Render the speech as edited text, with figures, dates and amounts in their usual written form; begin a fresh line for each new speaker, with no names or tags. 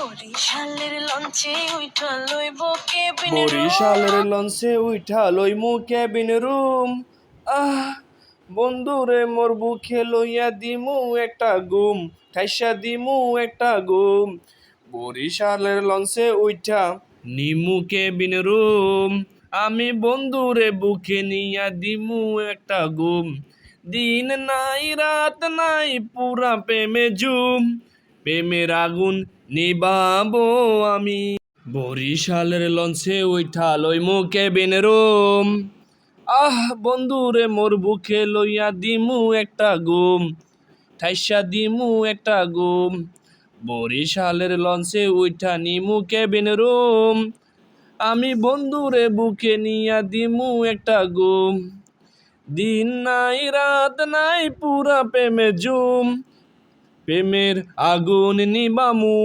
বরিশালের লঞ্চে উইঠা লইব কেবিন
বরিশালের লঞ্চে উইঠা লইমু কেবিন রুম। আহ বন্ধুরে মোর বুকে লইয়া দিমু একটা গুম, ঠাইসা দিমু একটা গুম। বরিশালের লঞ্চে উইঠা নিমু কেবিন রুম, আমি বন্ধুরে বুকে নিয়া দিমু একটা গুম। দিন নাই রাত নাই পুরা প্রেমে ঝুম, প্রেমের আগুন নিবাবো আমি। বরিশালের লঞ্চে উইঠা লইমু কেবিন রুম। বন্ধুরে মোর বুকে লইয়া দিমু একটা গুম, ঠাইসা দিমু একটা গুম। বরিশালের লঞ্চে উইঠা নিমু কেবিন রুম, আমি বন্ধুরে বুকে নিয়া দিমু একটা গুম। দিন নাই রাত নাই পুরা প্রেমে ঝুম, প্রেমের আগুন নিবামু